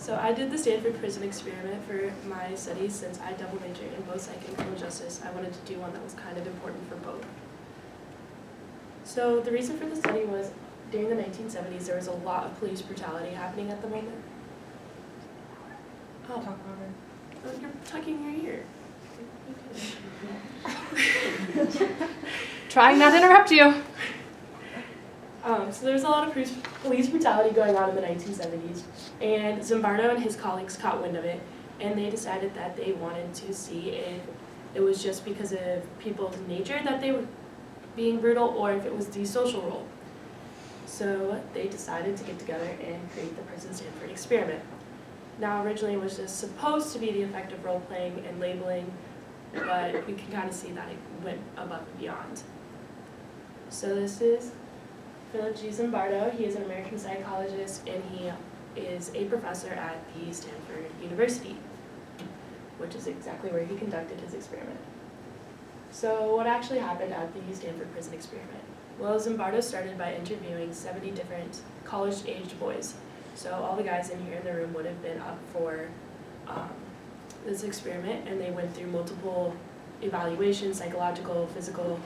So I did the Stanford prison experiment for my studies since I double majored in both psych and criminal justice. I wanted to do one that was kind of important for both. So the reason for the study was during the 1970s there was a lot of police brutality happening at the moment. Oh, you're tucking your ear. Okay. Trying not to interrupt you. So there was a lot of police brutality going on in the 1970s, and Zimbardo and his colleagues caught wind of it, and they decided that they wanted to see if it was just because of people's nature that they were being brutal, or if it was the social role. So they decided to get together and create the Prison Stanford experiment. Now originally it was just supposed to be the effect of role-playing and labeling, but we can kind of see that it went above and beyond. So this is Philip G. Zimbardo. He is an American psychologist, and he is a professor at the Stanford University, which is exactly where he conducted his experiment. So what actually happened at the Stanford prison experiment? Well, Zimbardo started by interviewing 70 different college-aged boys. So all the guys in here in the room would have been up for this experiment, and they went through multiple evaluations, psychological, physical,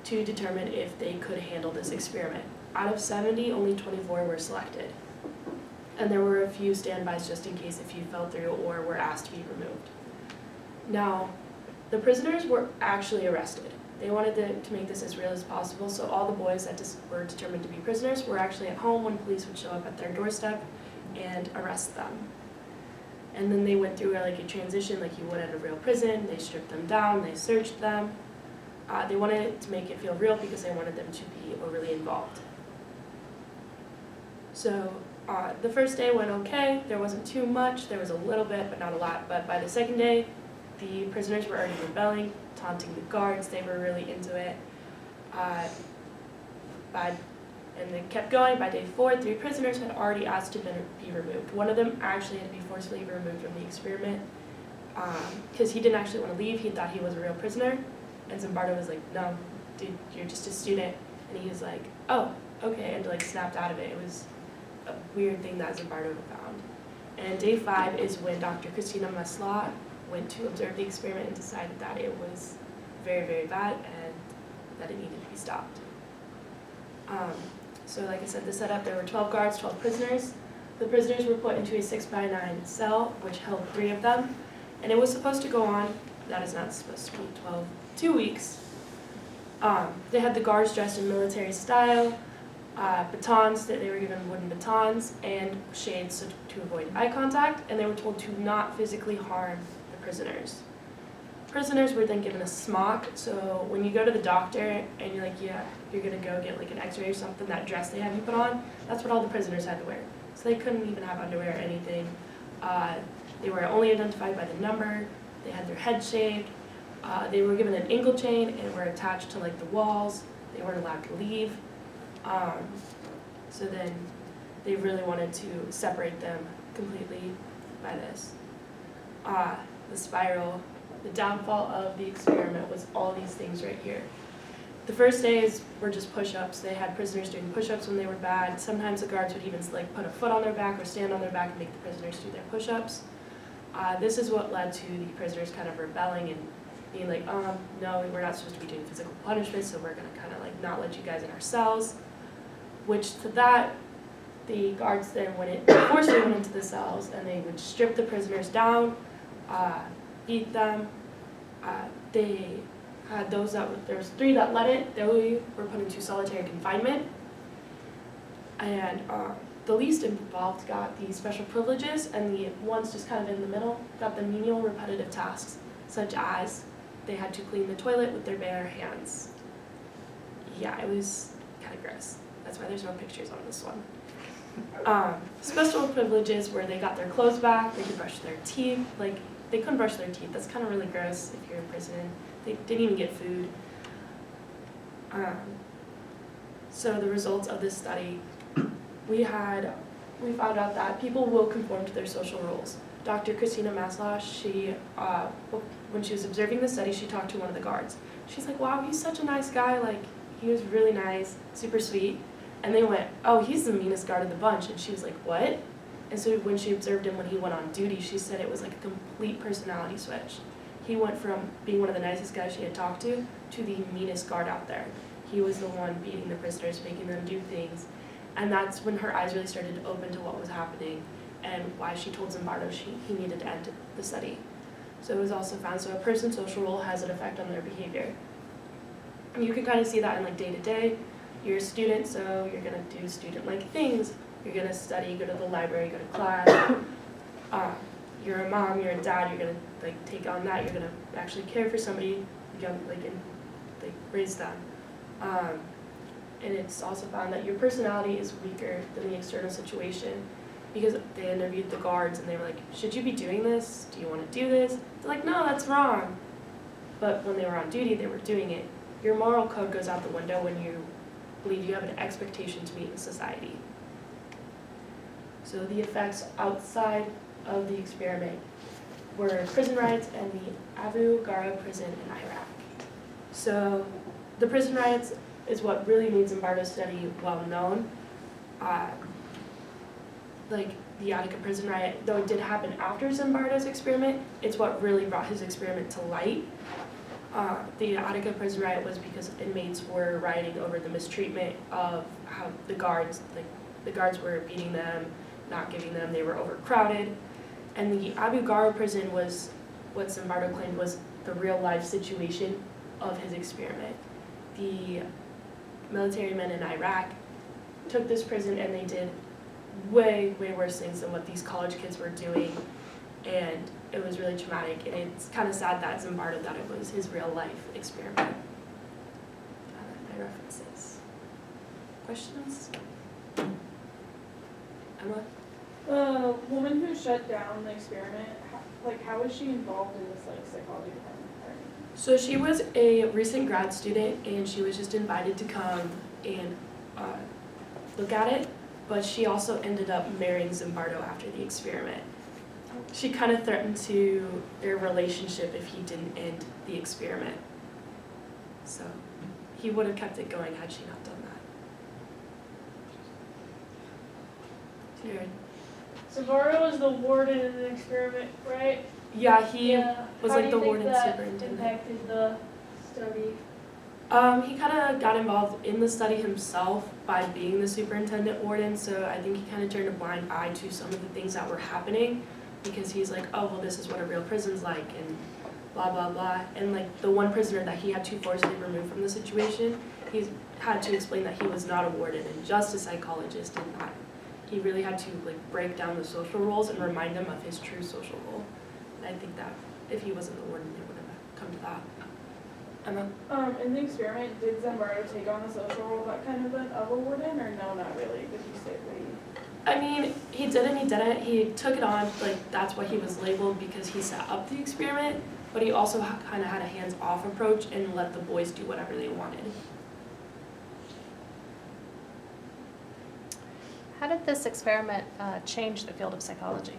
to determine if they could handle this experiment. Out of 70, only 24 were selected. And there were a few standbys just in case if you fell through or were asked to be removed. Now, the prisoners were actually arrested. They wanted to make this as real as possible, so all the boys that were determined to be prisoners were actually at home when police would show up at their doorstep and arrest them. And then they went through like a transition like you would at a real prison. They stripped them down, they searched them. They wanted to make it feel real because they wanted them to be overly involved. So the first day went okay. There wasn't too much. There was a little bit, but not a lot. But by the second day, the prisoners were already rebelling, taunting the guards. They were really into it. And they kept going. By day 4, 3 prisoners had already asked to be removed. One of them actually had to be forcibly removed from the experiment because he didn't actually want to leave. He thought he was a real prisoner. And Zimbardo was like, no, dude, you're just a student. And he was like, oh, okay, and like snapped out of it. It was a weird thing that Zimbardo found. And day 5 is when Dr. Christina Maslach went to observe the experiment and decided that it was very, very bad and that it needed to be stopped. So like I said, the setup, there were 12 guards, 12 prisoners. The prisoners were put into a 6x9 cell, which held 3 of them. And it was supposed to go on, that is not supposed to be 2 weeks. They had the guards dressed in military style, batons, that they were given wooden batons, and shades to avoid eye contact, and they were told to not physically harm the prisoners. Prisoners were then given a smock, so when you go to the doctor and you're like, yeah, you're gonna go get like an x-ray or something, that dress they have you put on, that's what all the prisoners had to wear. So they couldn't even have underwear or anything. They were only identified by the number, they had their head shaved, they were given an ankle chain and were attached to like the walls. They weren't allowed to leave. So then they really wanted to separate them completely by this. The spiral, the downfall of the experiment was all these things right here. The first days were just push-ups. They had prisoners doing push-ups when they were bad. Sometimes the guards would even like put a foot on their back or stand on their back and make the prisoners do their push-ups. This is what led to the prisoners kind of rebelling and being like, no, we're not supposed to be doing physical punishment, so we're gonna kind of like not let you guys in our cells. Which to that, the guards then forcibly went into the cells and they would strip the prisoners down, beat them. They had those there was 3 that let it. They were put into solitary confinement. And the least involved got the special privileges, and the ones just kind of in the middle got the menial repetitive tasks, such as they had to clean the toilet with their bare hands. Yeah, it was kind of gross. That's why there's no pictures on this one. Special privileges where they got their clothes back, they could brush their teeth. Like, they couldn't brush their teeth. That's kind of really gross if you're in prison. They didn't even get food. So the results of this study, we found out that people will conform to their social roles. Dr. Christina Maslach, when she was observing the study, she talked to one of the guards. She's like, wow, he's such a nice guy, like, he was really nice, super sweet. And they went, oh, he's the meanest guard of the bunch. And she was like, what? And so when she observed him when he went on duty, she said it was like a complete personality switch. He went from being one of the nicest guys she had talked to the meanest guard out there. He was the one beating the prisoners, making them do things. And that's when her eyes really started to open to what was happening and why she told Zimbardo he needed to end the study. So it was also found, so a person's social role has an effect on their behavior. And you can kind of see that in like day to day. You're a student, so you're gonna do student-like things. You're gonna study, go to the library, go to class. You're a mom, you're a dad, you're gonna like take on that. You're gonna actually care for somebody, raise them. And it's also found that your personality is weaker than the external situation, because they interviewed the guards and they were like, should you be doing this? Do you want to do this? They're like, no, that's wrong. But when they were on duty, they were doing it. Your moral code goes out the window when you believe you have an expectation to meet in society. So the effects outside of the experiment were prison riots and the Abu Ghraib prison in Iraq. So the prison riots is what really made Zimbardo's study well known. Like the Attica prison riot, though it did happen after Zimbardo's experiment, it's what really brought his experiment to light. The Attica prison riot was because inmates were rioting over the mistreatment of how the guards were beating them, not giving them, they were overcrowded. And the Abu Ghraib prison was what Zimbardo claimed was the real life situation of his experiment. The military men in Iraq took this prison and they did way worse things than what these college kids were doing, and it was really traumatic, and it's kind of sad that Zimbardo thought it was his real life experiment. My references. Questions? Emma? The woman who shut down the experiment, how was she involved in this psychology department? So she was a recent grad student, and she was just invited to come and look at it, but she also ended up marrying Zimbardo after the experiment. She kind of threatened to their relationship if he didn't end the experiment. So he would have kept it going had she not done that. Jared. Zimbardo was the warden in the experiment, right? Yeah, he was like the warden that superintendent. Impacted the study? He kind of got involved in the study himself by being the superintendent warden, so I think he kind of turned a blind eye to some of the things that were happening, because he's like, oh, well, this is what a real prison's like, and blah, blah, blah. And like the one prisoner that he had to forcibly remove from the situation, he had to explain that he was not a warden and just a psychologist, and not. He really had to like break down the social roles and remind them of his true social role. And I think that if he wasn't the warden, they would have come to that. Emma? In the experiment, did Zimbardo take on the social role of a warden, or no, not really? Did he stay pretty? I mean, he did and he didn't. He took it on, like that's why he was labeled, because he set up the experiment, but he also kind of had a hands-off approach and let the boys do whatever they wanted. How did this experiment change the field of psychology?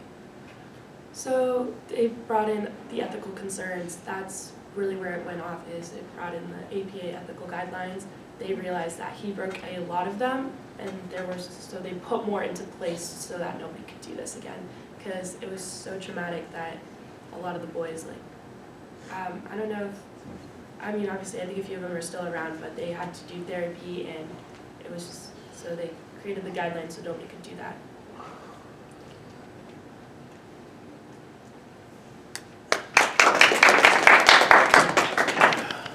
So they brought in the ethical concerns. That's really where it went off, is it brought in the APA ethical guidelines. They realized that he broke a lot of them, and so they put more into place so that nobody could do this again, because it was so traumatic that a lot of the boys, I don't know if, obviously I think a few of them are still around, but they had to do therapy, and it was just, so they created the guidelines so nobody could do that.